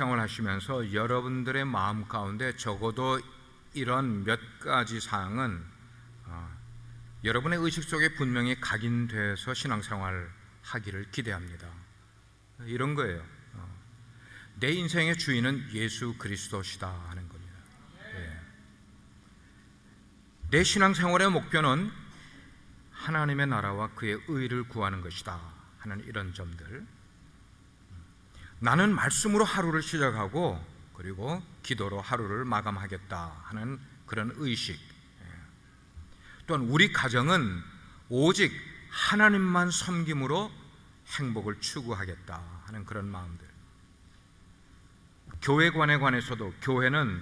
신앙생활 하시면서 여러분들의 마음 가운데 적어도 이런 몇 가지 사항은 여러분의 의식 속에 분명히 각인돼서 신앙생활 하기를 기대합니다. 이런 거예요. 내 인생의 주인은 예수 그리스도시다 하는 겁니다. 내 신앙생활의 목표는 하나님의 나라와 그의 의를 구하는 것이다 하는 이런 점들. 나는 말씀으로 하루를 시작하고 그리고 기도로 하루를 마감하겠다 하는 그런 의식. 또한 우리 가정은 오직 하나님만 섬김으로 행복을 추구하겠다 하는 그런 마음들. 교회관에 관해서도 교회는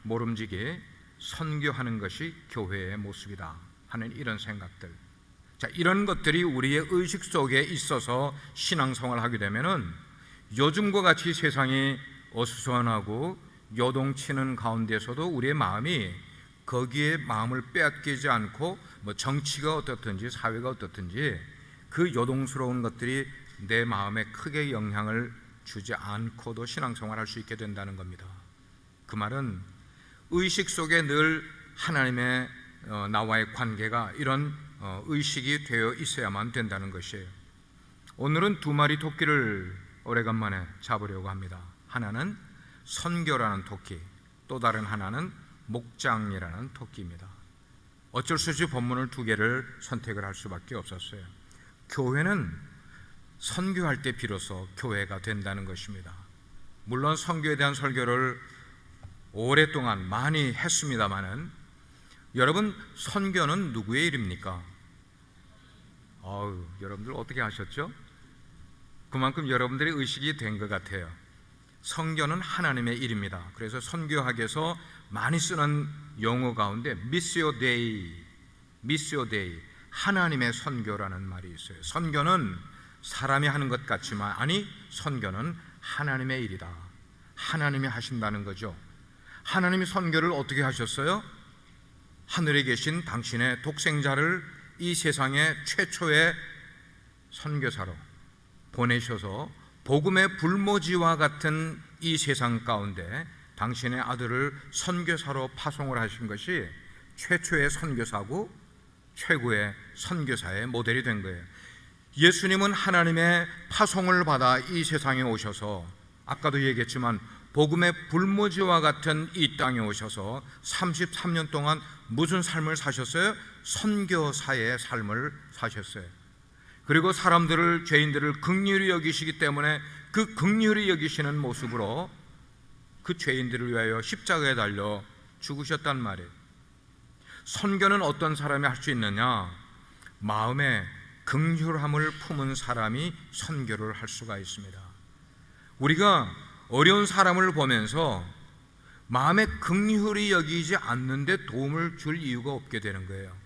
모름지기 선교하는 것이 교회의 모습이다 하는 이런 생각들. 자, 이런 것들이 우리의 의식 속에 있어서 신앙생활을 하게 되면은 요즘과 같이 세상이 어수선하고 요동치는 가운데서도 우리의 마음이 거기에 마음을 빼앗기지 않고 정치가 어떻든지 사회가 어떻든지 그 요동스러운 것들이 내 마음에 크게 영향을 주지 않고도 신앙생활을 할 수 있게 된다는 겁니다. 그 말은 의식 속에 늘 하나님의 나와의 관계가 이런 의식이 되어 있어야만 된다는 것이에요. 오늘은 두 마리 토끼를 오래간만에 잡으려고 합니다. 하나는 선교라는 토끼, 또 다른 하나는 목장이라는 토끼입니다. 어쩔 수 없이 본문을 두 개를 선택을 할 수밖에 없었어요. 교회는 선교할 때 비로소 교회가 된다는 것입니다. 물론 선교에 대한 설교를 오랫동안 많이 했습니다마는 여러분, 선교는 누구의 일입니까? 여러분들 어떻게 하셨죠? 그만큼 여러분들의 의식이 된 것 같아요. 선교는 하나님의 일입니다. 그래서 선교학에서 많이 쓰는 용어 가운데 미시오 데이, 하나님의 선교라는 말이 있어요. 선교는 사람이 하는 것 같지만 아니, 선교는 하나님의 일이다. 하나님이 하신다는 거죠. 하나님이 선교를 어떻게 하셨어요? 하늘에 계신 당신의 독생자를 이 세상의 최초의 선교사로 보내셔서 복음의 불모지와 같은 이 세상 가운데 당신의 아들을 선교사로 파송을 하신 것이 최초의 선교사고 최고의 선교사의 모델이 된 거예요. 예수님은 하나님의 파송을 받아 이 세상에 오셔서 아까도 얘기했지만 복음의 불모지와 같은 이 땅에 오셔서 33년 동안 무슨 삶을 사셨어요? 선교사의 삶을 사셨어요. 그리고 사람들을, 죄인들을 긍휼히 여기시기 때문에 그 긍휼히 여기시는 모습으로 그 죄인들을 위하여 십자가에 달려 죽으셨단 말이에요. 선교는 어떤 사람이 할 수 있느냐? 마음에 긍휼함을 품은 사람이 선교를 할 수가 있습니다. 우리가 어려운 사람을 보면서 마음에 긍휼히 여기지 않는데 도움을 줄 이유가 없게 되는 거예요.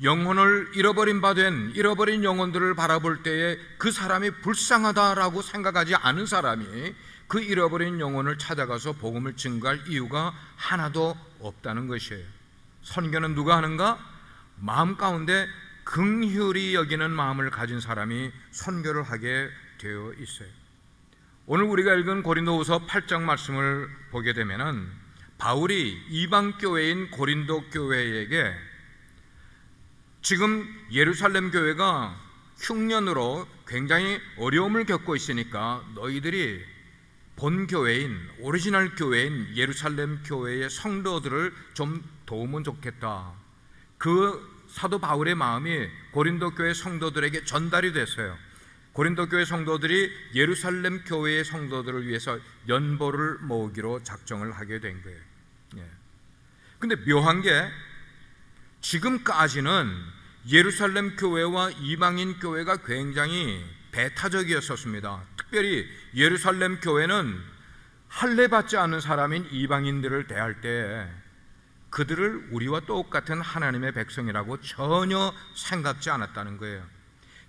영혼을 잃어버린 바 된 잃어버린 영혼들을 바라볼 때에 그 사람이 불쌍하다라고 생각하지 않은 사람이 그 잃어버린 영혼을 찾아가서 복음을 증거할 이유가 하나도 없다는 것이에요. 선교는 누가 하는가? 마음 가운데 긍휼히 여기는 마음을 가진 사람이 선교를 하게 되어 있어요. 오늘 우리가 읽은 고린도후서 8장 말씀을 보게 되면은 바울이 이방 교회인 고린도 교회에게 지금 예루살렘 교회가 흉년으로 굉장히 어려움을 겪고 있으니까 너희들이 본 교회인, 오리지널 교회인 예루살렘 교회의 성도들을 좀 도우면 좋겠다. 그 사도 바울의 마음이 고린도 교회 성도들에게 전달이 됐어요. 고린도 교회 성도들이 예루살렘 교회의 성도들을 위해서 연보를 모으기로 작정을 하게 된 거예요. 근데 묘한 게 지금까지는 예루살렘 교회와 이방인 교회가 굉장히 배타적이었었습니다. 특별히 예루살렘 교회는 할례받지 않은 사람인 이방인들을 대할 때 그들을 우리와 똑같은 하나님의 백성이라고 전혀 생각지 않았다는 거예요.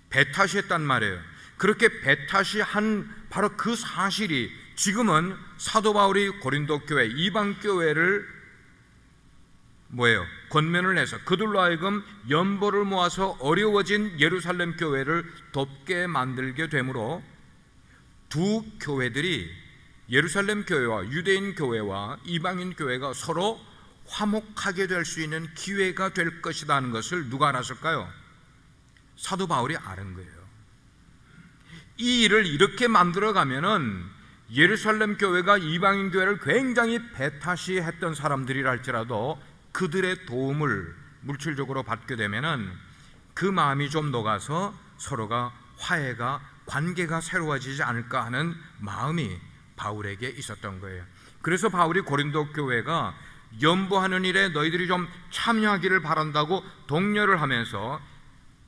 배타시했단 말이에요. 그렇게 배타시한 바로 그 사실이 지금은 사도 바울이 고린도 교회, 이방 교회를 권면을 해서 그들로 하여금 연보를 모아서 어려워진 예루살렘 교회를 돕게 만들게 되므로 두 교회들이 예루살렘 교회와 유대인 교회와 이방인 교회가 서로 화목하게 될 수 있는 기회가 될 것이라는 것을 누가 알았을까요? 사도 바울이 아는 거예요. 이 일을 이렇게 만들어 가면은 예루살렘 교회가 이방인 교회를 굉장히 배타시했던 사람들이라 할지라도 그들의 도움을 물질적으로 받게 되면은 그 마음이 좀 녹아서 서로가 화해가 관계가 새로워지지 않을까 하는 마음이 바울에게 있었던 거예요. 그래서 바울이 고린도 교회가 연보하는 일에 너희들이 좀 참여하기를 바란다고 독려를 하면서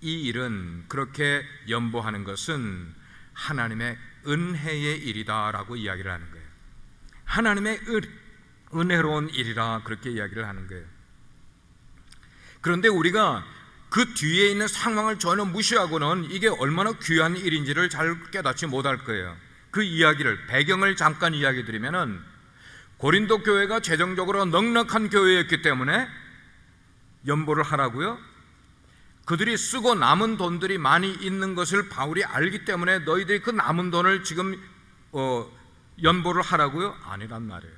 이 일은 그렇게 연보하는 것은 하나님의 은혜의 일이다라고 이야기를 하는 거예요. 하나님의 은혜로운 일이라 그렇게 이야기를 하는 거예요. 그런데 우리가 그 뒤에 있는 상황을 전혀 무시하고는 이게 얼마나 귀한 일인지를 잘 깨닫지 못할 거예요. 그 이야기를, 배경을 잠깐 이야기 드리면은 고린도 교회가 재정적으로 넉넉한 교회였기 때문에 연보를 하라고요? 그들이 쓰고 남은 돈들이 많이 있는 것을 바울이 알기 때문에 너희들이 그 남은 돈을 지금 연보를 하라고요? 아니란 말이에요.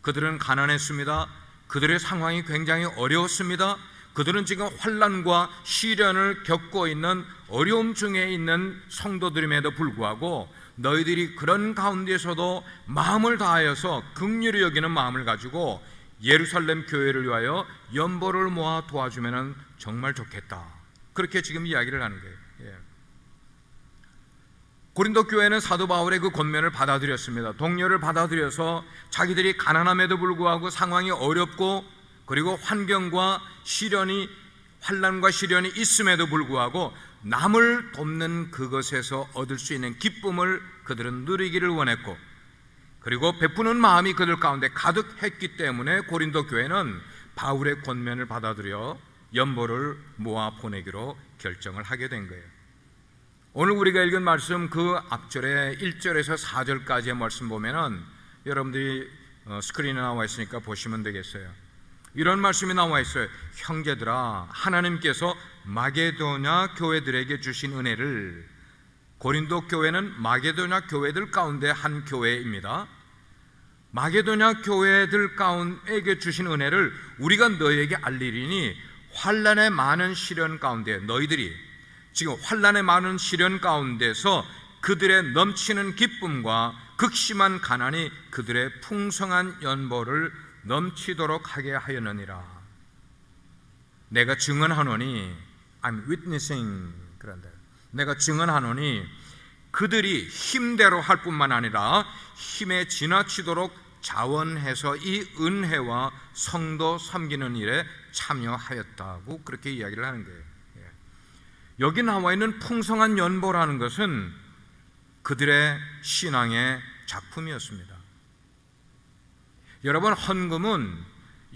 그들은 가난했습니다. 그들의 상황이 굉장히 어려웠습니다. 그들은 지금 환난과 시련을 겪고 있는 어려움 중에 있는 성도들임에도 불구하고 너희들이 그런 가운데서도 마음을 다하여서 긍휼히 여기는 마음을 가지고 예루살렘 교회를 위하여 연보를 모아 도와주면 정말 좋겠다. 그렇게 지금 이야기를 하는 거예요. 고린도 교회는 사도 바울의 그 권면을 받아들였습니다. 동료를 받아들여서 자기들이 가난함에도 불구하고 상황이 어렵고 그리고 환경과 시련이, 환난과 시련이 있음에도 불구하고 남을 돕는 그것에서 얻을 수 있는 기쁨을 그들은 누리기를 원했고, 그리고 베푸는 마음이 그들 가운데 가득했기 때문에 고린도 교회는 바울의 권면을 받아들여 연보를 모아 보내기로 결정을 하게 된 거예요. 오늘 우리가 읽은 말씀 그 앞절에 1절에서 4절까지의 말씀 보면은 여러분들이 스크린에 나와 있으니까 보시면 되겠어요. 이런 말씀이 나와 있어요. 형제들아, 하나님께서 마게도냐 교회들에게 주신 은혜를, 고린도 교회는 마게도냐 교회들 가운데 한 교회입니다. 마게도냐 교회들 가운데에게 주신 은혜를 우리가 너희에게 알리리니 환난의 많은 시련 가운데 너희들이 지금 환난의 많은 시련 가운데서 그들의 넘치는 기쁨과 극심한 가난이 그들의 풍성한 연보를 넘치도록 하게 하였느니라. 내가 증언하노니, I'm witnessing, 그런데 내가 증언하노니 그들이 힘대로 할 뿐만 아니라 힘에 지나치도록 자원해서 이 은혜와 성도 섬기는 일에 참여하였다고 그렇게 이야기를 하는 거예요. 여기 나와 있는 풍성한 연보라는 것은 그들의 신앙의 작품이었습니다. 여러분, 헌금은,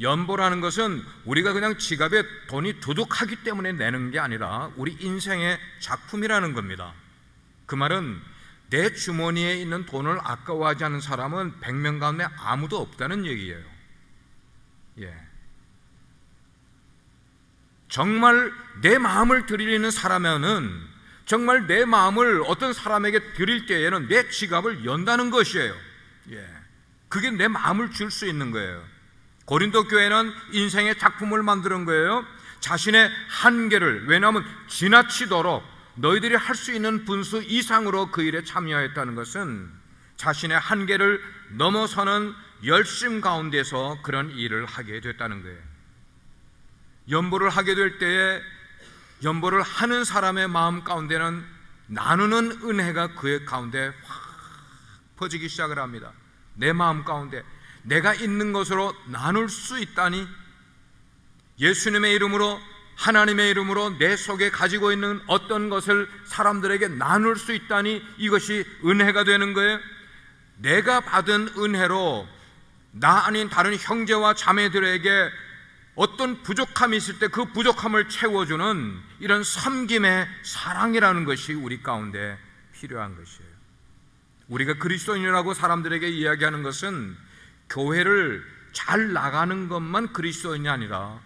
연보라는 것은 우리가 그냥 지갑에 돈이 두둑하기 때문에 내는 게 아니라 우리 인생의 작품이라는 겁니다. 그 말은 내 주머니에 있는 돈을 아까워하지 않는 사람은 100명 가운데 아무도 없다는 얘기예요. 정말 내 마음을 드리는 사람은 정말 내 마음을 어떤 사람에게 드릴 때에는 내 지갑을 연다는 것이에요. 그게 내 마음을 줄 수 있는 거예요. 고린도 교회는 인생의 작품을 만드는 거예요. 자신의 한계를, 왜냐하면 지나치도록 너희들이 할 수 있는 분수 이상으로 그 일에 참여했다는 것은 자신의 한계를 넘어서는 열심 가운데서 그런 일을 하게 됐다는 거예요. 연보를 하게 될 때에 연보를 하는 사람의 마음 가운데는 나누는 은혜가 그의 가운데 확 퍼지기 시작을 합니다. 내 마음 가운데 내가 있는 것으로 나눌 수 있다니, 예수님의 이름으로, 하나님의 이름으로 내 속에 가지고 있는 어떤 것을 사람들에게 나눌 수 있다니, 이것이 은혜가 되는 거예요. 내가 받은 은혜로 나 아닌 다른 형제와 자매들에게 어떤 부족함이 있을 때 그 부족함을 채워주는 이런 섬김의 사랑이라는 것이 우리 가운데 필요한 것이에요. 우리가 그리스도인이라고 사람들에게 이야기하는 것은 교회를 잘 나가는 것만 그리스도인이 아니라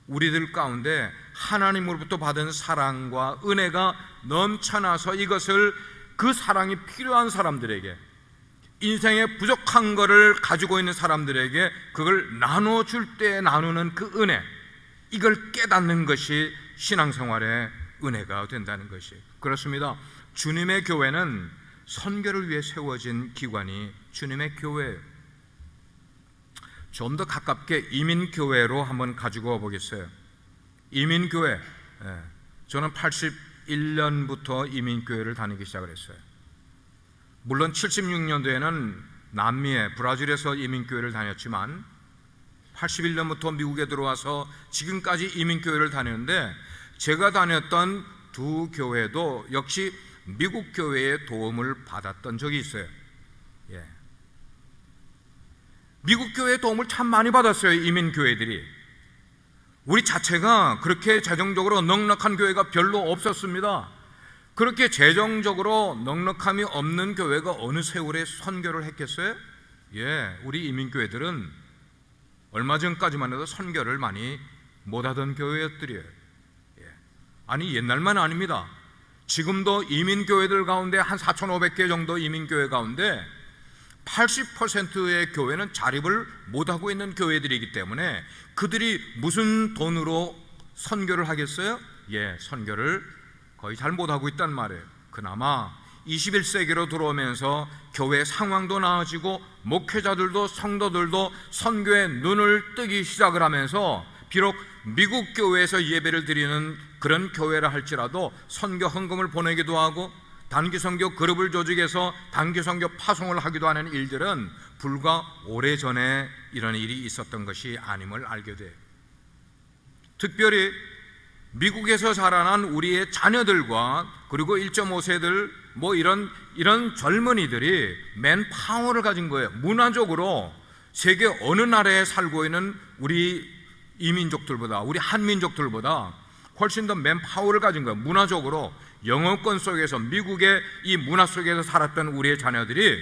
우리들 가운데 하나님으로부터 받은 사랑과 은혜가 넘쳐나서 이것을, 그 사랑이 필요한 사람들에게, 인생에 부족한 것을 가지고 있는 사람들에게 그걸 나눠줄 때 나누는 그 은혜, 이걸 깨닫는 것이 신앙생활의 은혜가 된다는 것이 그렇습니다. 주님의 교회는 선교를 위해 세워진 기관이 주님의 교회예요. 좀 더 가깝게 이민교회로 한번 가지고 와보겠어요. 이민교회, 저는 81년부터 이민교회를 다니기 시작을 했어요. 물론 76년도에는 남미에 브라질에서 이민교회를 다녔지만 81년부터 미국에 들어와서 지금까지 이민교회를 다녔는데, 제가 다녔던 두 교회도 역시 미국 교회의 도움을 받았던 적이 있어요. 미국 교회의 도움을 참 많이 받았어요. 이민교회들이. 우리 자체가 그렇게 재정적으로 넉넉한 교회가 별로 없었습니다. 그렇게 재정적으로 넉넉함이 없는 교회가 어느 세월에 선교를 했겠어요? 우리 이민교회들은 얼마 전까지만 해도 선교를 많이 못하던 교회였더래요. 아니, 옛날만 아닙니다. 지금도 이민교회들 가운데 한 4,500개 정도 이민교회 가운데 80%의 교회는 자립을 못하고 있는 교회들이기 때문에 그들이 무슨 돈으로 선교를 하겠어요? 선교를 거의 잘 못하고 있단 말이에요. 그나마 21세기로 들어오면서 교회 상황도 나아지고 목회자들도 성도들도 선교에 눈을 뜨기 시작을 하면서 비록 미국 교회에서 예배를 드리는 그런 교회라 할지라도 선교 헌금을 보내기도 하고 단기선교 그룹을 조직해서 단기선교 파송을 하기도 하는 일들은 불과 오래전에 이런 일이 있었던 것이 아님을 알게 돼요. 특별히 미국에서 자라난 우리의 자녀들과 그리고 1.5세들 이런 젊은이들이 맨파워를 가진 거예요. 문화적으로 세계 어느 나라에 살고 있는 우리 이민족들보다, 우리 한민족들보다 훨씬 더 맨파워를 가진 거예요. 문화적으로 영어권 속에서, 미국의 이 문화 속에서 살았던 우리의 자녀들이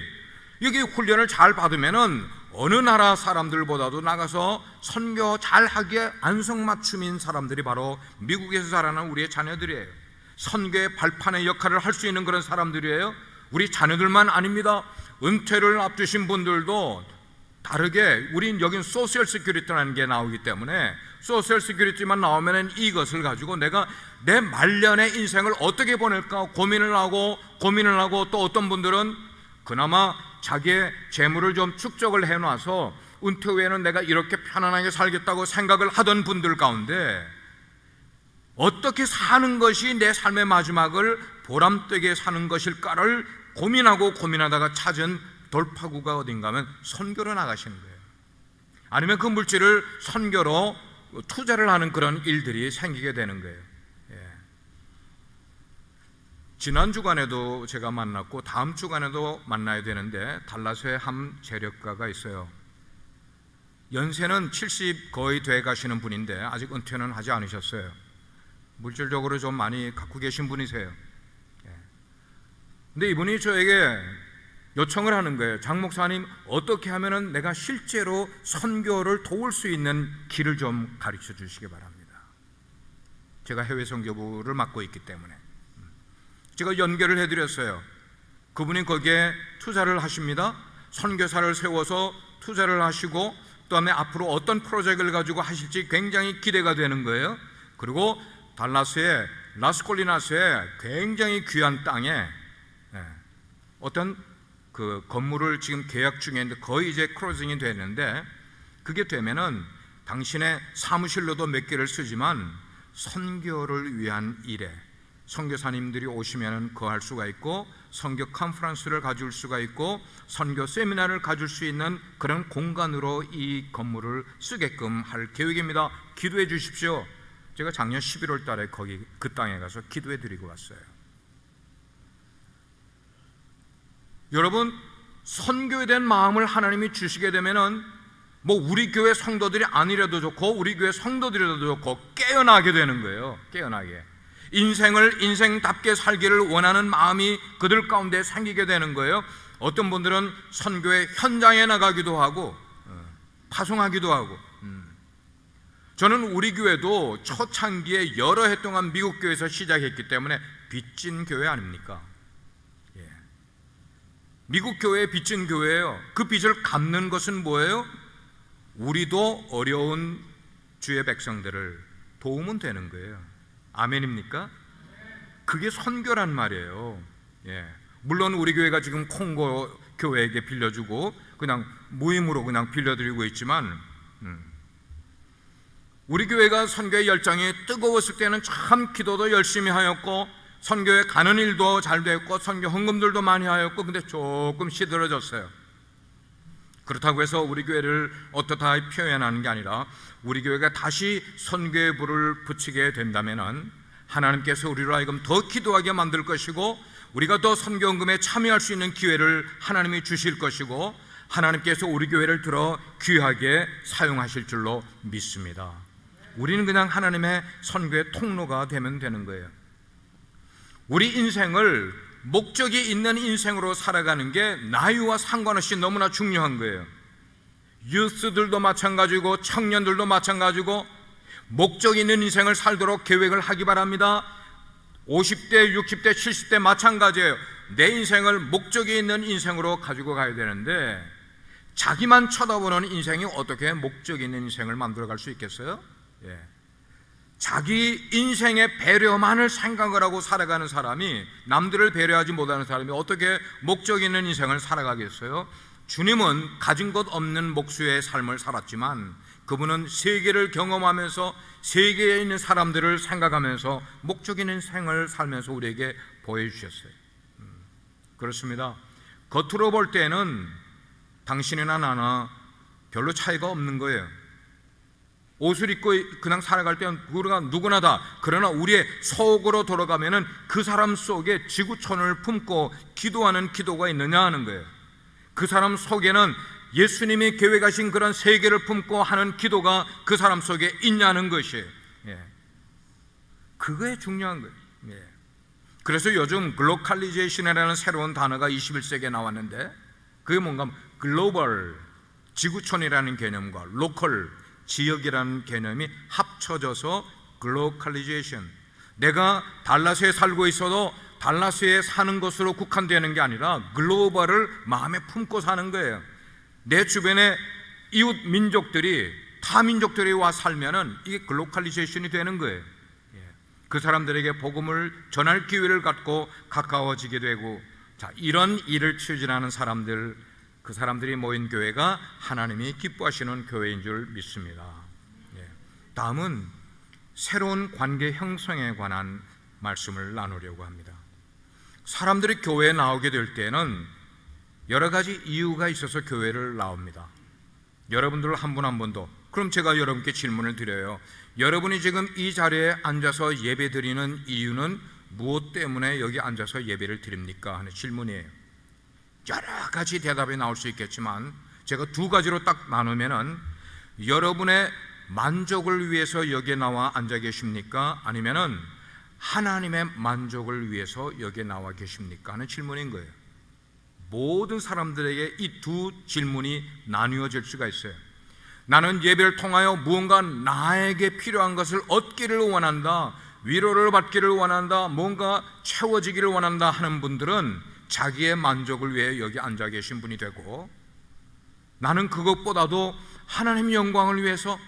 여기 훈련을 잘 받으면은 어느 나라 사람들보다도 나가서 선교 잘하기에 안성맞춤인 사람들이 바로 미국에서 자라난 우리의 자녀들이에요. 선교의 발판의 역할을 할 수 있는 그런 사람들이에요. 우리 자녀들만 아닙니다. 은퇴를 앞두신 분들도 다르게, 우린 여긴 소셜 시큐리티라는 게 나오기 때문에 소셜 시큐리티만 나오면 이것을 가지고 내가 내 말년의 인생을 어떻게 보낼까 고민을 하고 또 어떤 분들은 그나마 자기의 재물을 좀 축적을 해놔서 은퇴 후에는 내가 이렇게 편안하게 살겠다고 생각을 하던 분들 가운데 어떻게 사는 것이 내 삶의 마지막을 보람되게 사는 것일까를 고민하다가 찾은 돌파구가 어딘가 하면 선교로 나가시는 거예요. 아니면 그 물질을 선교로 투자를 하는 그런 일들이 생기게 되는 거예요. 지난 주간에도 제가 만났고 다음 주간에도 만나야 되는데 달라스에 한 재력가가 있어요. 연세는 70 거의 돼 가시는 분인데 아직 은퇴는 하지 않으셨어요. 물질적으로 좀 많이 갖고 계신 분이세요. 근데 이분이 저에게 요청을 하는 거예요. 장 목사님, 어떻게 하면은 내가 실제로 선교를 도울 수 있는 길을 좀 가르쳐 주시기 바랍니다. 제가 해외 선교부를 맡고 있기 때문에 제가 연결을 해드렸어요. 그분이 거기에 투자를 하십니다. 선교사를 세워서 투자를 하시고 그 다음에 앞으로 어떤 프로젝트를 가지고 하실지 굉장히 기대가 되는 거예요. 그리고 달라스의 라스콜리나스에 굉장히 귀한 땅에 어떤 그 건물을 지금 계약 중에 있는데 거의 이제 크로징이 됐는데, 그게 되면은 당신의 사무실로도 몇 개를 쓰지만 선교를 위한 일에 선교사님들이 오시면 거할 수가 있고 선교 컨퍼런스를 가질 수가 있고 선교 세미나를 가질 수 있는 그런 공간으로 이 건물을 쓰게끔 할 계획입니다. 기도해 주십시오. 제가 작년 11월 달에 거기 그 땅에 가서 기도해 드리고 왔어요. 여러분, 선교에 대한 마음을 하나님이 주시게 되면은 우리 교회 성도들이 아니라도 좋고 우리 교회 성도들이라도 좋고 깨어나게 되는 거예요. 깨어나게 인생을 인생답게 살기를 원하는 마음이 그들 가운데 생기게 되는 거예요. 어떤 분들은 선교의 현장에 나가기도 하고 파송하기도 하고. 저는 우리 교회도 초창기에 여러 해 동안 미국 교회에서 시작했기 때문에 빚진 교회 아닙니까? 미국 교회의 빚진 교회예요. 그 빚을 갚는 것은 뭐예요? 우리도 어려운 주의 백성들을 도우면 되는 거예요. 아멘입니까? 그게 선교란 말이에요. 예. 물론 우리 교회가 지금 콩고 교회에게 빌려주고 그냥 무임으로 그냥 빌려드리고 있지만 우리 교회가 선교의 열정이 뜨거웠을 때는 참 기도도 열심히 하였고 선교에 가는 일도 잘 됐고 선교 헌금들도 많이 하였고, 근데 조금 시들어졌어요. 그렇다고 해서 우리 교회를 어떻다 표현하는 게 아니라 우리 교회가 다시 선교의 불을 붙이게 된다면 하나님께서 우리로 하여금 더 기도하게 만들 것이고 우리가 더 선교 헌금에 참여할 수 있는 기회를 하나님이 주실 것이고 하나님께서 우리 교회를 들어 귀하게 사용하실 줄로 믿습니다. 우리는 그냥 하나님의 선교의 통로가 되면 되는 거예요. 우리 인생을 목적이 있는 인생으로 살아가는 게 나이와 상관없이 너무나 중요한 거예요. 유스들도 마찬가지고 청년들도 마찬가지고 목적 있는 인생을 살도록 계획을 하기 바랍니다. 50대, 60대, 70대 마찬가지예요. 내 인생을 목적이 있는 인생으로 가지고 가야 되는데 자기만 쳐다보는 인생이 어떻게 목적 있는 인생을 만들어갈 수 있겠어요? 예. 자기 인생의 배려만을 생각을 하고 살아가는 사람이, 남들을 배려하지 못하는 사람이 어떻게 목적 있는 인생을 살아가겠어요? 주님은 가진 것 없는 목수의 삶을 살았지만 그분은 세계를 경험하면서 세계에 있는 사람들을 생각하면서 목적 있는 생을 살면서 우리에게 보여주셨어요. 그렇습니다. 겉으로 볼 때는 당신이나 나나 별로 차이가 없는 거예요. 옷을 입고 그냥 살아갈 때는 우리가 누구나 다, 그러나 우리의 속으로 돌아가면은 그 사람 속에 지구촌을 품고 기도하는 기도가 있느냐 하는 거예요. 그 사람 속에는 예수님이 계획하신 그런 세계를 품고 하는 기도가 그 사람 속에 있냐는 것이, 그거에 중요한 거예요. 그래서 요즘 글로컬리제이션이라는 새로운 단어가 21세기에 나왔는데 그게 뭔가 글로벌, 지구촌이라는 개념과 로컬, 지역이라는 개념이 합쳐져서 글로컬리제이션. 내가 달라스에 살고 있어도 달라스에 사는 것으로 국한되는 게 아니라 글로벌을 마음에 품고 사는 거예요. 내 주변에 이웃 민족들이, 타 민족들이 와 살면은 이게 글로컬리제이션이 되는 거예요. 그 사람들에게 복음을 전할 기회를 갖고 가까워지게 되고, 자, 이런 일을 추진하는 사람들, 그 사람들이 모인 교회가 하나님이 기뻐하시는 교회인 줄 믿습니다. 다음은 새로운 관계 형성에 관한 말씀을 나누려고 합니다. 사람들이 교회에 나오게 될 때는 여러 가지 이유가 있어서 교회를 나옵니다. 여러분들 한 분 한 분도, 그럼 제가 여러분께 질문을 드려요. 여러분이 지금 이 자리에 앉아서 예배 드리는 이유는 무엇 때문에 여기 앉아서 예배를 드립니까? 하는 질문이에요. 여러 가지 대답이 나올 수 있겠지만 제가 두 가지로 딱 나누면은, 여러분의 만족을 위해서 여기에 나와 앉아 계십니까? 아니면은 하나님의 만족을 위해서 여기에 나와 계십니까? 하는 질문인 거예요. 모든 사람들에게 이 두 질문이 나뉘어질 수가 있어요. 나는 예배를 통하여 무언가 나에게 필요한 것을 얻기를 원한다, 위로를 받기를 원한다, 뭔가 채워지기를 원한다 하는 분들은 자기의 만족을 위해 여기 앉아 계신 분이 되고, 나는 그것보다도 하나님의 영광을 위해서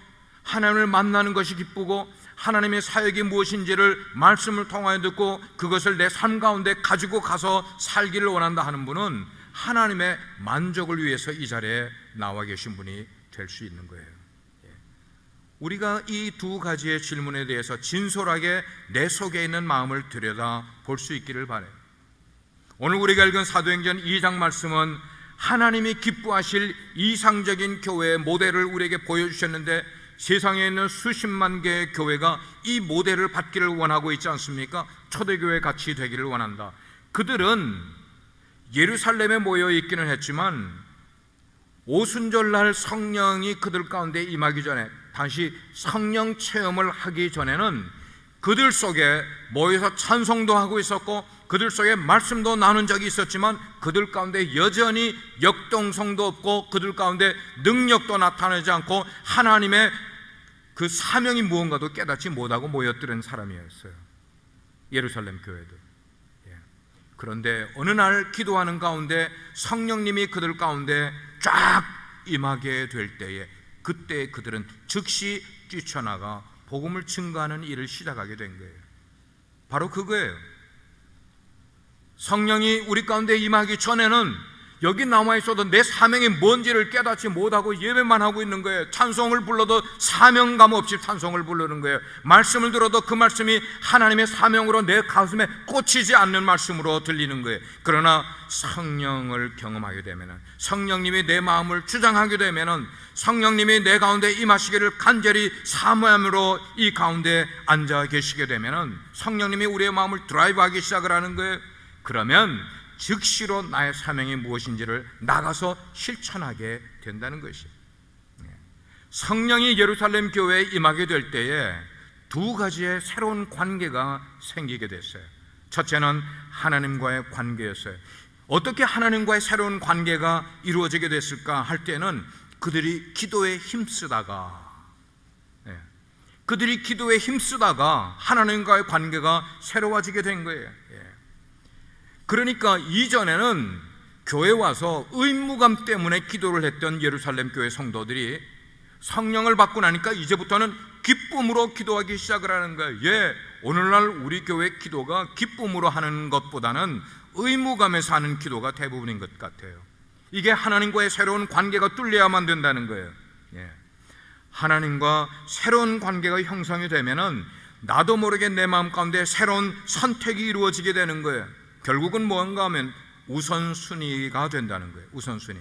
하나님을 만나는 것이 기쁘고 하나님의 사역이 무엇인지를 말씀을 통하여 듣고 그것을 내 삶 가운데 가지고 가서 살기를 원한다 하는 분은 하나님의 만족을 위해서 이 자리에 나와 계신 분이 될 수 있는 거예요. 우리가 이 두 가지의 질문에 대해서 진솔하게 내 속에 있는 마음을 들여다 볼 수 있기를 바라요. 오늘 우리가 읽은 사도행전 2장 말씀은 하나님이 기뻐하실 이상적인 교회의 모델을 우리에게 보여주셨는데, 세상에 있는 수십만 개의 교회가 이 모델을 받기를 원하고 있지 않습니까? 초대교회 같이 되기를 원한다. 그들은 예루살렘에 모여 있기는 했지만 오순절날 성령이 그들 가운데 임하기 전에, 다시 성령 체험을 하기 전에는 그들 속에 모여서 찬송도 하고 있었고 그들 속에 말씀도 나눈 적이 있었지만 그들 가운데 여전히 역동성도 없고 그들 가운데 능력도 나타나지 않고 하나님의 그 사명이 무언가도 깨닫지 못하고 모였던 사람이었어요. 예루살렘 교회도. 그런데 어느 날 기도하는 가운데 성령님이 그들 가운데 쫙 임하게 될 때에 그때 그들은 즉시 뛰쳐나가 복음을 증거하는 일을 시작하게 된 거예요. 바로 그거예요. 성령이 우리 가운데 임하기 전에는 여기 남아있어도 내 사명이 뭔지를 깨닫지 못하고 예배만 하고 있는 거예요. 찬송을 불러도 사명감 없이 찬송을 부르는 거예요. 말씀을 들어도 그 말씀이 하나님의 사명으로 내 가슴에 꽂히지 않는 말씀으로 들리는 거예요. 그러나 성령을 경험하게 되면, 성령님이 내 마음을 주장하게 되면, 성령님이 내 가운데 임하시기를 간절히 사모함으로 이 가운데 앉아 계시게 되면 성령님이 우리의 마음을 드라이브하기 시작을 하는 거예요. 그러면 즉시로 나의 사명이 무엇인지를 나가서 실천하게 된다는 것이에요. 성령이 예루살렘 교회에 임하게 될 때에 두 가지의 새로운 관계가 생기게 됐어요. 첫째는 하나님과의 관계였어요. 어떻게 하나님과의 새로운 관계가 이루어지게 됐을까 할 때는 그들이 기도에 힘쓰다가 하나님과의 관계가 새로워지게 된 거예요. 그러니까 이전에는 교회 와서 의무감 때문에 기도를 했던 예루살렘 교회 성도들이 성령을 받고 나니까 이제부터는 기쁨으로 기도하기 시작을 하는 거예요. 오늘날 우리 교회 기도가 기쁨으로 하는 것보다는 의무감에서 하는 기도가 대부분인 것 같아요. 이게 하나님과의 새로운 관계가 뚫려야만 된다는 거예요. 하나님과 새로운 관계가 형성이 되면은 나도 모르게 내 마음 가운데 새로운 선택이 이루어지게 되는 거예요. 결국은 뭔가 하면 우선순위가 된다는 거예요. 우선순위.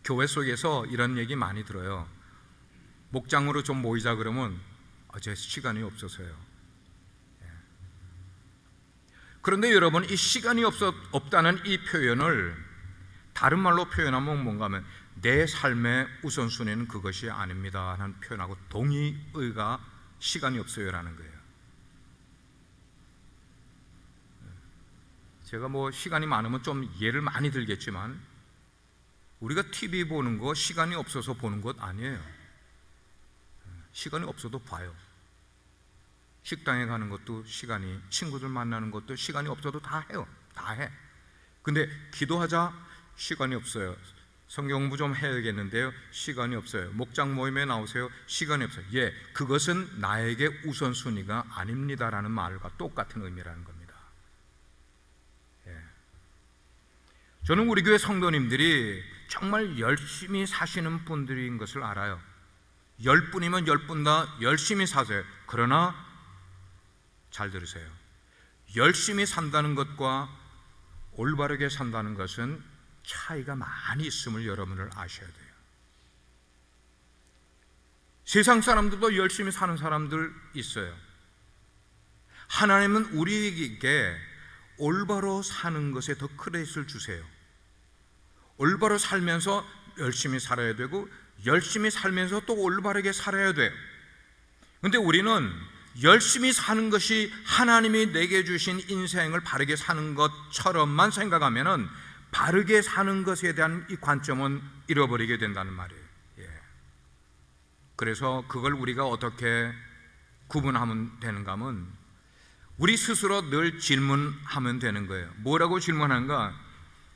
교회 속에서 이런 얘기 많이 들어요. 목장으로 좀 모이자 그러면 제 시간이 없어서요. 그런데 여러분, 이 시간이 없다는 이 표현을 다른 말로 표현하면 뭔가 하면 내 삶의 우선순위는 그것이 아닙니다 하는 표현하고 동의의가 시간이 없어요라는 거예요. 제가 시간이 많으면 좀 예를 많이 들겠지만 우리가 TV 보는 거 시간이 없어서 보는 것 아니에요. 시간이 없어도 봐요. 식당에 가는 것도 시간이, 친구들 만나는 것도 시간이 없어도 다 해요. 다 해. 근데 기도하자, 시간이 없어요. 성경 공부 좀 해야겠는데요, 시간이 없어요. 목장 모임에 나오세요, 시간이 없어요. 그것은 나에게 우선순위가 아닙니다라는 말과 똑같은 의미라는 겁니다. 저는 우리 교회 성도님들이 정말 열심히 사시는 분들인 것을 알아요. 10분이면 10분 다 열심히 사세요. 그러나 잘 들으세요. 열심히 산다는 것과 올바르게 산다는 것은 차이가 많이 있음을 여러분을 아셔야 돼요. 세상 사람들도 열심히 사는 사람들 있어요. 하나님은 우리에게 올바로 사는 것에 더 크레딧을 주세요. 올바로 살면서 열심히 살아야 되고 열심히 살면서 또 올바르게 살아야 돼요. 그런데 우리는 열심히 사는 것이 하나님이 내게 주신 인생을 바르게 사는 것처럼만 생각하면은 바르게 사는 것에 대한 이 관점은 잃어버리게 된다는 말이에요. 그래서 그걸 우리가 어떻게 구분하면 되는가 하면 우리 스스로 늘 질문하면 되는 거예요. 뭐라고 질문하는가?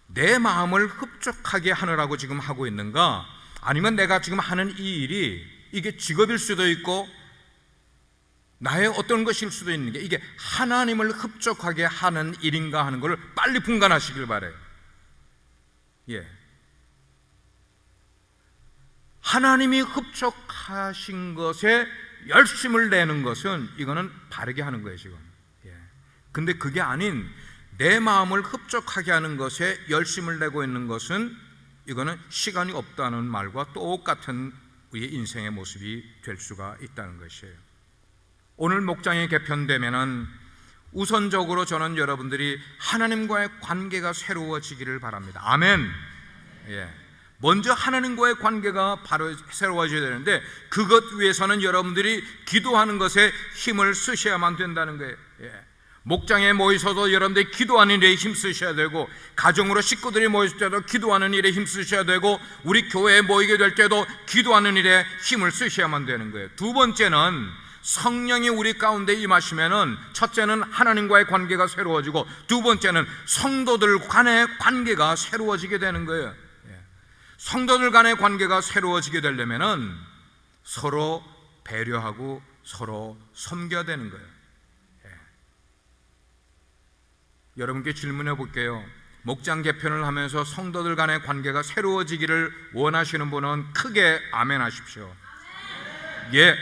내 마음을 흡족하게 하느라고 지금 하고 있는가? 아니면 내가 지금 하는 이 일이 이게 직업일 수도 있고 나의 어떤 것일 수도 있는 게 이게 하나님을 흡족하게 하는 일인가 하는 걸 빨리 분간하시길 바라요. 하나님이 흡족하신 것에 열심을 내는 것은 이거는 바르게 하는 거예요 지금. 근데 그게 아닌 내 마음을 흡족하게 하는 것에 열심을 내고 있는 것은 이거는 시간이 없다는 말과 똑같은 우리의 인생의 모습이 될 수가 있다는 것이에요. 오늘 목장이 개편되면은 우선적으로 저는 여러분들이 하나님과의 관계가 새로워지기를 바랍니다. 아멘. 먼저 하나님과의 관계가 바로 새로워져야 되는데 그것 위해서는 여러분들이 기도하는 것에 힘을 쓰셔야만 된다는 거예요. 목장에 모이셔도 여러분들이 기도하는 일에 힘쓰셔야 되고 가정으로 식구들이 모였을 때도 기도하는 일에 힘쓰셔야 되고 우리 교회에 모이게 될 때도 기도하는 일에 힘을 쓰셔야만 되는 거예요. 두 번째는 성령이 우리 가운데 임하시면은 첫째는 하나님과의 관계가 새로워지고 두 번째는 성도들 간의 관계가 새로워지게 되는 거예요. 성도들 간의 관계가 새로워지게 되려면은 서로 배려하고 서로 섬겨야 되는 거예요. 여러분께 질문해 볼게요. 목장 개편을 하면서 성도들 간의 관계가 새로워지기를 원하시는 분은 크게 아멘 하십시오. 예.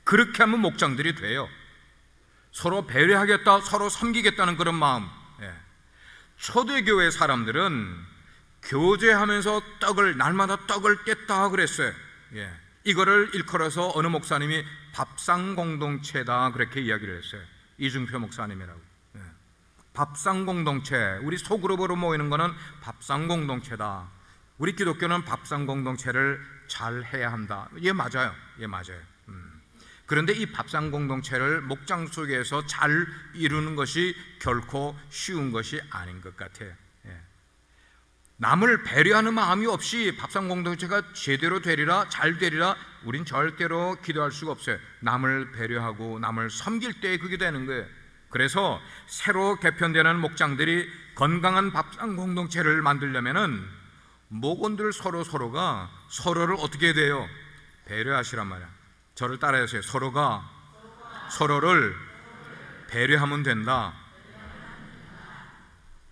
그렇게 하면 목장들이 돼요. 서로 배려하겠다, 서로 섬기겠다는 그런 마음. 초대교회 사람들은 교제하면서 날마다 떡을 깼다 그랬어요. 이거를 일컬어서 어느 목사님이 밥상 공동체다 그렇게 이야기를 했어요. 이중표 목사님이라고. 밥상 공동체, 우리 소그룹으로 모이는 거는 밥상 공동체다. 우리 기독교는 밥상 공동체를 잘 해야 한다. 맞아요. 그런데 이 밥상 공동체를 목장 속에서 잘 이루는 것이 결코 쉬운 것이 아닌 것 같아요. 남을 배려하는 마음이 없이 밥상 공동체가 제대로 되리라, 잘 되리라, 우린 절대로 기도할 수가 없어요. 남을 배려하고 남을 섬길 때 그게 되는 거예요. 그래서 새로 개편되는 목장들이 건강한 밥상 공동체를 만들려면은 목원들 서로가 서로를 어떻게 해야 돼요? 배려하시란 말이야. 저를 따라하세요. 서로가 서로를 배려하면 된다.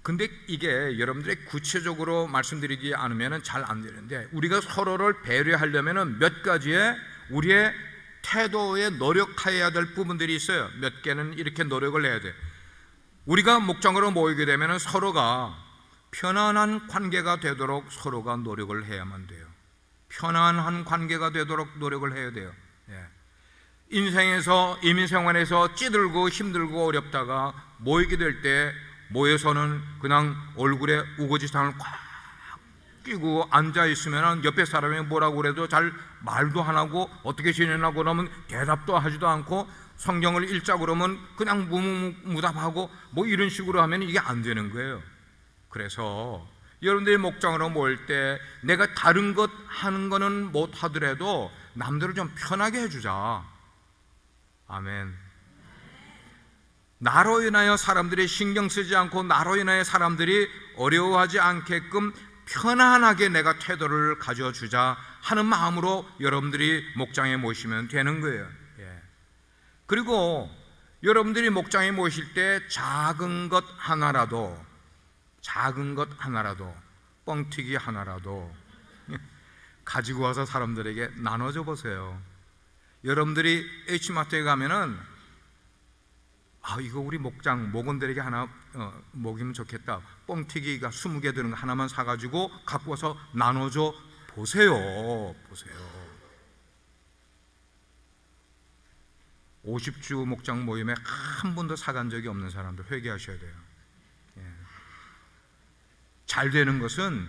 근데 이게 여러분들이 구체적으로 말씀드리지 않으면 잘 안 되는데, 우리가 서로를 배려하려면 몇 가지의 우리의 태도에 노력해야 될 부분들이 있어요. 몇 개는 이렇게 노력을 해야 돼. 우리가 목장으로 모이게 되면 서로가 편안한 관계가 되도록 서로가 노력을 해야만 돼요. 편안한 관계가 되도록 노력을 해야 돼요. 인생에서, 이민생활에서 찌들고 힘들고 어렵다가 모이게 될 때 모여서는 그냥 얼굴에 우거지상을 꽉 끼고 앉아있으면 옆에 사람이 뭐라고 그래도 잘 말도 안 하고 어떻게 지내나 그러면 대답도 하지도 않고 성경을 읽자 그러면 그냥 무무무답하고 뭐 이런 식으로 하면 이게 안 되는 거예요. 그래서 여러분들이 목장으로 모일 때 내가 다른 것 하는 거는 못 하더라도 남들을 좀 편하게 해주자. 아멘. 나로 인하여 사람들이 신경 쓰지 않고 나로 인하여 사람들이 어려워하지 않게끔 편안하게 내가 태도를 가져주자 하는 마음으로 여러분들이 목장에 모시면 되는 거예요. 그리고 여러분들이 목장에 모실 때 작은 것 하나라도 뻥튀기 하나라도 가지고 와서 사람들에게 나눠줘 보세요. 여러분들이 H마트에 가면은 이거 우리 목원들에게 하나 먹이면 좋겠다. 뻥튀기가 20개 드는 거 하나만 사가지고 갖고 와서 나눠줘 보세요. 50주 목장 모임에 한 번도 사간 적이 없는 사람들 회개하셔야 돼요. 잘 되는 것은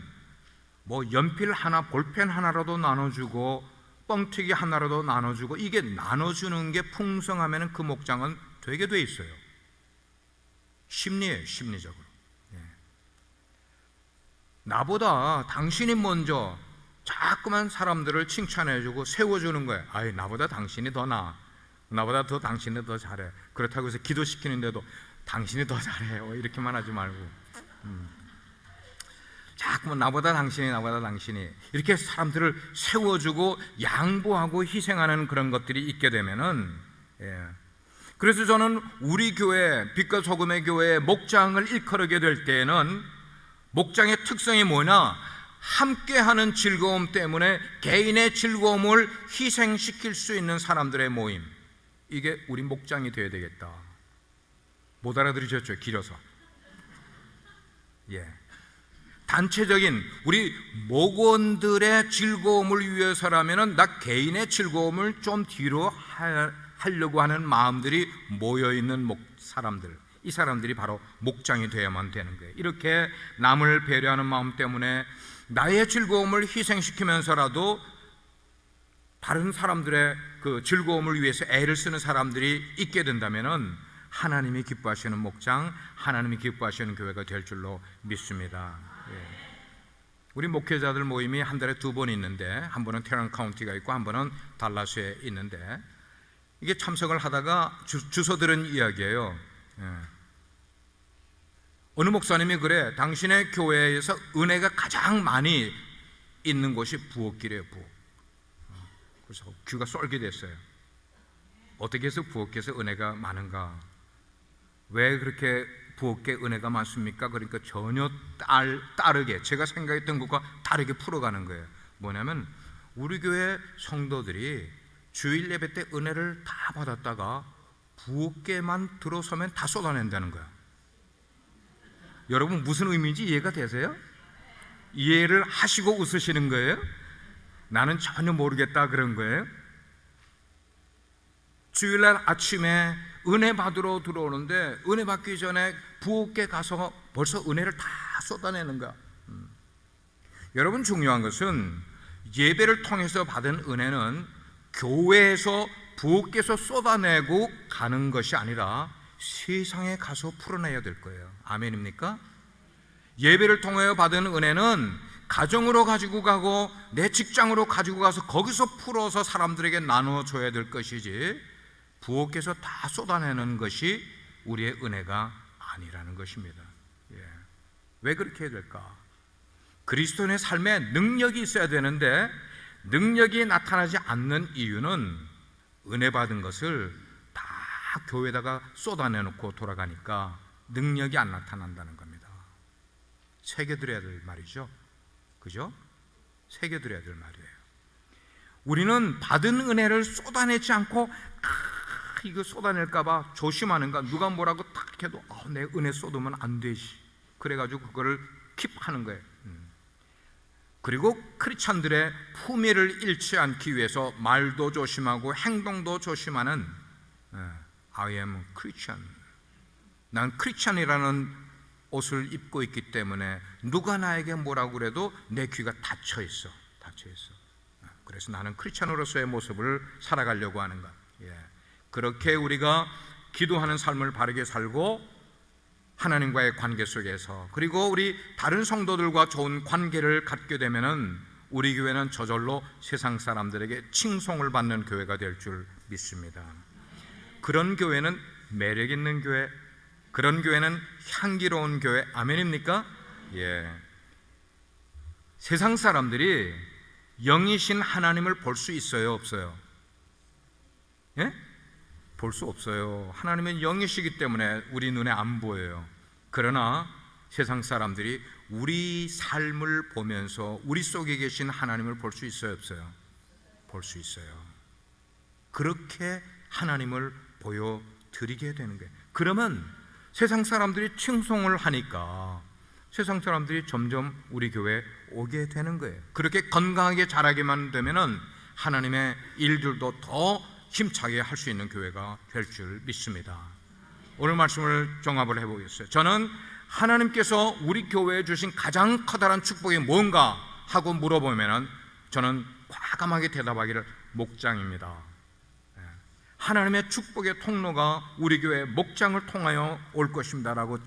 뭐 연필 하나, 볼펜 하나라도 나눠주고 뻥튀기 하나라도 나눠주고, 이게 나눠주는 게 풍성하면 그 목장은 되게 돼 있어요. 심리예요, 심리적으로. 나보다 당신이 먼저 자꾸만 사람들을 칭찬해주고 세워주는 거예요. 나보다 당신이 더 나아, 나보다 더 당신이 더 잘해. 그렇다고 해서 기도시키는데도 당신이 더 잘해요 이렇게만 하지 말고, 자꾸만 나보다 당신이 이렇게 사람들을 세워주고 양보하고 희생하는 그런 것들이 있게 되면은, 그래서 저는 우리 교회, 빛과 소금의 교회의 목장을 일컬게 될 때에는 목장의 특성이 뭐냐? 함께하는 즐거움 때문에 개인의 즐거움을 희생시킬 수 있는 사람들의 모임, 이게 우리 목장이 되어야 되겠다. 못 알아들으셨죠? 길어서. 단체적인 우리 목원들의 즐거움을 위해서라면 나 개인의 즐거움을 좀 뒤로 하려고 하는 마음들이 모여있는 사람들, 이 사람들이 바로 목장이 되어야만 되는 거예요. 이렇게 남을 배려하는 마음 때문에 나의 즐거움을 희생시키면서라도 다른 사람들의 그 즐거움을 위해서 애를 쓰는 사람들이 있게 된다면 하나님이 기뻐하시는 목장, 하나님이 기뻐하시는 교회가 될 줄로 믿습니다. 우리 목회자들 모임이 한 달에 2번 있는데, 한 번은 테런 카운티가 있고 한 번은 달라스에 있는데, 이게 참석을 하다가 주워 들은 이야기예요. 어느 목사님이 그래, 당신의 교회에서 은혜가 가장 많이 있는 곳이 부엌길이에요. 부엌. 그래서 귀가 쏠게 됐어요. 어떻게 해서 부엌에서 은혜가 많은가? 왜 그렇게 부엌에 은혜가 많습니까? 그러니까 전혀 다르게, 제가 생각했던 것과 다르게 풀어가는 거예요. 뭐냐면 우리 교회 성도들이 주일 예배 때 은혜를 다 받았다가 부엌에만 들어서면 다 쏟아낸다는 거야. 여러분 무슨 의미인지 이해가 되세요? 이해를 하시고 웃으시는 거예요? 나는 전혀 모르겠다 그런 거예요. 주일날 아침에 은혜 받으러 들어오는데 은혜 받기 전에 부엌에 가서 벌써 은혜를 다 쏟아내는 거야. 여러분 중요한 것은 예배를 통해서 받은 은혜는 교회에서 부엌에서 쏟아내고 가는 것이 아니라 세상에 가서 풀어내야 될 거예요. 아멘입니까? 예배를 통하여 받은 은혜는 가정으로 가지고 가고 내 직장으로 가지고 가서 거기서 풀어서 사람들에게 나눠줘야 될 것이지 부엌에서 다 쏟아내는 것이 우리의 은혜가 아니라는 것입니다. 왜 그렇게 해야 될까? 그리스도인의 삶에 능력이 있어야 되는데 능력이 나타나지 않는 이유는 은혜 받은 것을 다 교회에다가 쏟아내놓고 돌아가니까 능력이 안 나타난다는 겁니다. 새겨드려야 될 말이죠. 그죠? 새겨드려야 될 말이에요. 우리는 받은 은혜를 쏟아내지 않고 이거 쏟아낼까봐 조심하는가? 누가 뭐라고 탁 해도 내 은혜 쏟으면 안 되지. 그래가지고 그거를 킵하는 거예요. 그리고 크리스찬들의 품위를 잃지 않기 위해서 말도 조심하고 행동도 조심하는 I am Christian. 난 크리스찬이라는 옷을 입고 있기 때문에 누가 나에게 뭐라고 그래도 내 귀가 닫혀 있어. 그래서 나는 크리스찬으로서의 모습을 살아가려고 하는 것. 그렇게 우리가 기도하는 삶을 바르게 살고 하나님과의 관계 속에서 그리고 우리 다른 성도들과 좋은 관계를 갖게 되면은 우리 교회는 저절로 세상 사람들에게 칭송을 받는 교회가 될 줄 믿습니다. 그런 교회는 매력 있는 교회, 그런 교회는 향기로운 교회. 아멘입니까? 세상 사람들이 영이신 하나님을 볼 수 있어요, 없어요? 볼 수 없어요. 하나님은 영이시기 때문에 우리 눈에 안 보여요. 그러나 세상 사람들이 우리 삶을 보면서 우리 속에 계신 하나님을 볼 수 있어요, 없어요? 볼 수 있어요. 그렇게 하나님을 보여드리게 되는 거예요. 그러면 세상 사람들이 칭송을 하니까 세상 사람들이 점점 우리 교회에 오게 되는 거예요. 그렇게 건강하게 자라기만 되면은 하나님의 일들도 더 힘차게 할 수 있는 교회가 될 줄 믿습니다. 오늘 말씀을 종합을 해보겠어요. 저는 하나님께서 우리 교회에 주신 가장 커다란 축복이 뭔가 하고 물어보면 저는 과감하게 대답하기를 목장입니다. 하나님의 축복의 통로가 우리 교회 목장을 통하여 올 것입니다 라고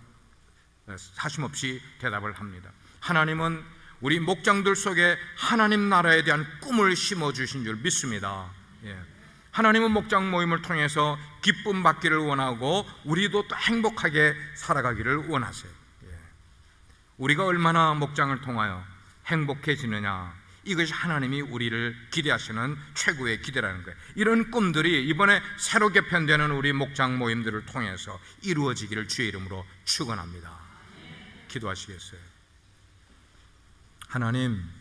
사심없이 대답을 합니다. 하나님은 우리 목장들 속에 하나님 나라에 대한 꿈을 심어주신 줄 믿습니다. 하나님은 목장 모임을 통해서 기쁨 받기를 원하고 우리도 또 행복하게 살아가기를 원하세요. 우리가 얼마나 목장을 통하여 행복해지느냐, 이것이 하나님이 우리를 기대하시는 최고의 기대라는 거예요. 이런 꿈들이 이번에 새로 개편되는 우리 목장 모임들을 통해서 이루어지기를 주의 이름으로 축원합니다. 기도하시겠어요? 하나님,